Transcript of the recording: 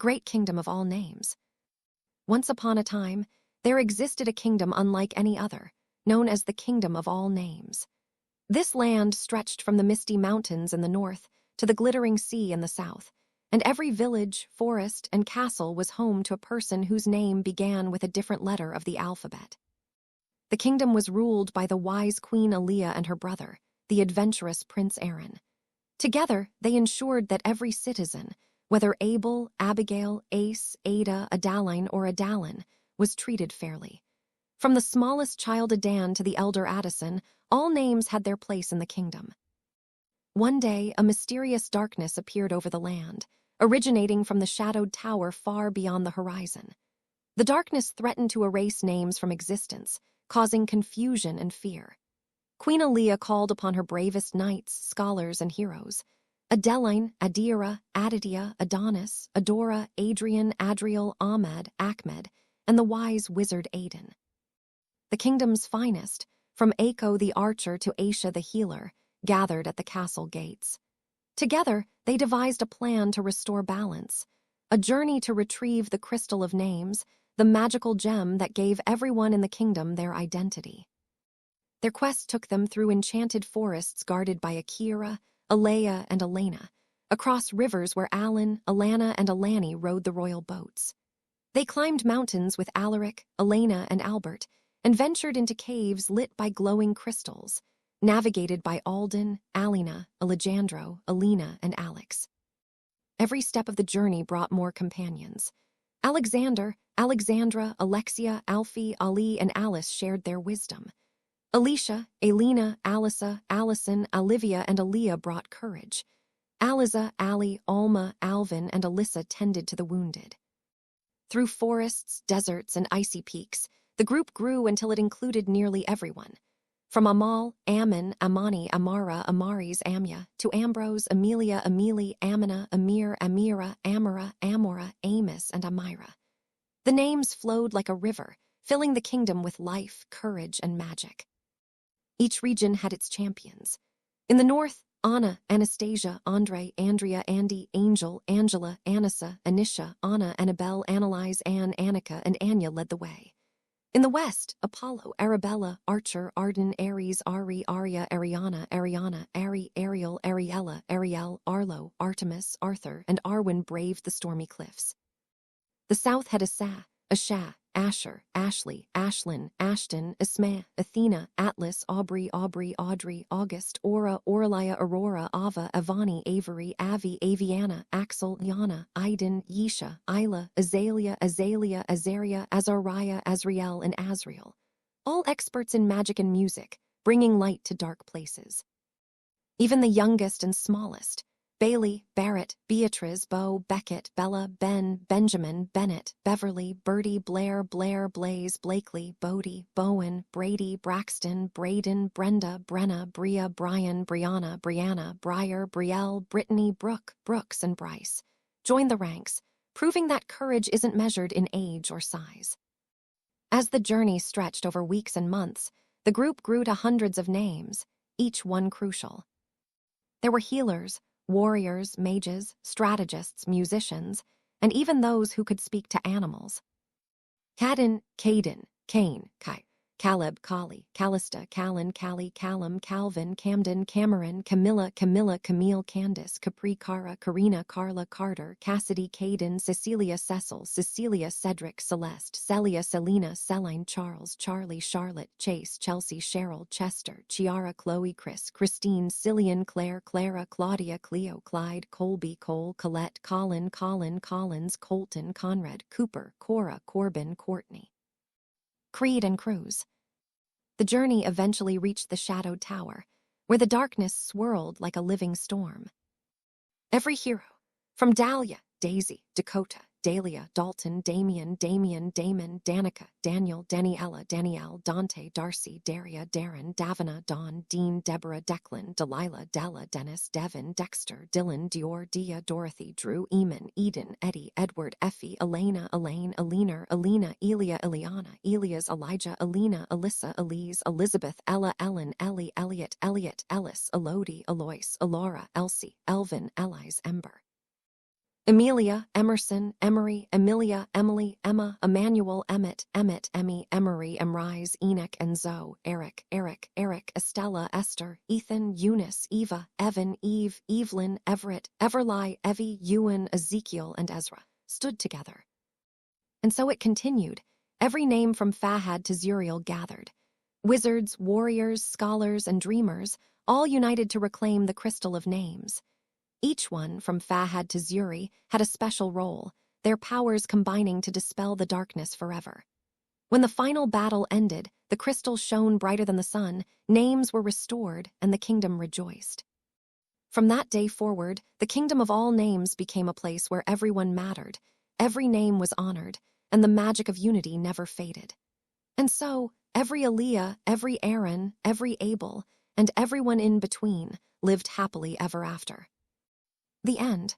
great kingdom of all names. Once upon a time, there existed a kingdom unlike any other, known as the Kingdom of All Names. This land stretched from the misty mountains in the north to the glittering sea in the south, and every village, forest, and castle was home to a person whose name began with a different letter of the alphabet. The kingdom was ruled by the wise Queen Aaliyah and her brother, the adventurous Prince Aaron. Together, they ensured that every citizen, whether Abel, Abigail, Ace, Ada, Adaline, or Adalin, was treated fairly. From the smallest child Adan to the elder Addison, all names had their place in the kingdom. One day, a mysterious darkness appeared over the land, originating from the shadowed tower far beyond the horizon. The darkness threatened to erase names from existence, causing confusion and fear. Queen Aaliyah called upon her bravest knights, scholars, and heroes: Adeline, Adira, Adidia, Adonis, Adora, Adrian, Adriel, Ahmed, Ahmed, and the wise wizard Aden. The kingdom's finest, from Aiko the archer to Aisha the healer, gathered at the castle gates. Together, they devised a plan to restore balance, a journey to retrieve the crystal of names, the magical gem that gave everyone in the kingdom their identity. Their quest took them through enchanted forests guarded by Akira, Alea, and Elena, across rivers where Alan, Alana, and Alani rowed the royal boats. They climbed mountains with Alaric, Elena, and Albert, and ventured into caves lit by glowing crystals, navigated by Alden, Alina, Alejandro, Alina, and Alex. Every step of the journey brought more companions. Alexander, Alexandra, Alexia, Alfie, Ali, and Alice shared their wisdom. Alicia, Elena, Alissa, Allison, Olivia, and Aaliyah brought courage. Aliza, Ali, Alma, Alvin, and Alyssa tended to the wounded. Through forests, deserts, and icy peaks, the group grew until it included nearly everyone. From Amal, Ammon, Amani, Amara, Amaris, Amya, to Ambrose, Amelia, Ameli, Amina, Amir, Amira, Amora, Amora, Amos, and Amira. The names flowed like a river, filling the kingdom with life, courage, and magic. Each region had its champions. In the north, Anna, Anastasia, Andre, Andrea, Andy, Angel, Angela, Anissa, Anisha, Anna, Annabelle, Annalise, Anne, Annika, and Anya led the way. In the west, Apollo, Arabella, Archer, Arden, Ares, Ari, Aria, Ariana, Ariana, Ari, Ariel, Ariella, Ariel, Arlo, Artemis, Arthur, and Arwen braved the stormy cliffs. The south had Asha, Asher, Ashley, Ashlyn, Ashton, Isma, Athena, Atlas, Aubrey, Audrey, August, Aura, Aurelia, Aurora, Ava, Avani, Avery, Avi, Aviana, Axel, Yana, Iden, Yesha, Isla, Azalea, Azaria, Azariah, Azriel, and Azriel, all experts in magic and music, bringing light to dark places. Even the youngest and smallest, Bailey, Barrett, Beatrice, Beau, Beckett, Bella, Ben, Benjamin, Bennett, Beverly, Bertie, Blair, Blaze, Blakely, Bodie, Bowen, Brady, Braxton, Braden, Brenda, Brenna, Bria, Brian, Brianna, Briar, Brielle, Brittany, Brooks, and Bryce joined the ranks, proving that courage isn't measured in age or size. As the journey stretched over weeks and months, the group grew to hundreds of names, each one crucial. There were healers, warriors, mages, strategists, musicians, and even those who could speak to animals. Caden, Cain, Kai, Caleb, Kali, Callista, Callan, Callie, Callum, Calvin, Camden, Cameron, Camilla, Camille, Candace, Capri, Cara, Karina, Carla, Carter, Cassidy, Caden, Cecilia, Cecil, Cecilia, Cedric, Celeste, Celia, Selena, Celine, Charles, Charlie, Charlotte, Chase, Chelsea, Cheryl, Chester, Chiara, Chloe, Chris, Christine, Cillian, Claire, Clara, Claudia, Cleo, Clyde, Colby, Cole, Colette, Collins, Colton, Conrad, Cooper, Cora, Corbin, Courtney. Creed and Cruz. The journey eventually reached the shadowed tower, where the darkness swirled like a living storm. Every hero, from Dahlia, Daisy, Dakota, Dahlia, Dalton, Damon, Danica, Daniel, Daniela, Danielle, Dante, Darcy, Daria, Darren, Davina, Dawn, Dean, Deborah, Declan, Delilah, Della, Dennis, Devin, Dexter, Dylan, Dior, Dia, Dorothy, Drew, Eamon, Eden, Eddie, Edward, Effie, Elena, Elaine, Alina, Elia, Eliana, Elias, Elijah, Alina, Alyssa, Elise, Elizabeth, Ella, Ellen, Ellie, Elliot, Ellis, Elodie, Alois, Alora, Elsie, Elvin, Elise, Ember. Emilia, Emerson, Emery, Emilia, Emily, Emma, Emmanuel, Emmett, Emmy, Emery, Emrise, Enoch, Enzo, Eric, Estella, Esther, Ethan, Eunice, Eva, Evan, Eve, Evelyn, Everett, Everly, Evie, Ewan, Ezekiel, and Ezra stood together. And so it continued. Every name from Fahad to Zuriel gathered. Wizards, warriors, scholars, and dreamers, all united to reclaim the crystal of names. Each one, from Fahad to Zuri, had a special role, their powers combining to dispel the darkness forever. When the final battle ended, the crystal shone brighter than the sun, names were restored, and the kingdom rejoiced. From that day forward, the kingdom of all names became a place where everyone mattered, every name was honored, and the magic of unity never faded. And so, every Aaliyah, every Aaron, every Abel, and everyone in between lived happily ever after. The end.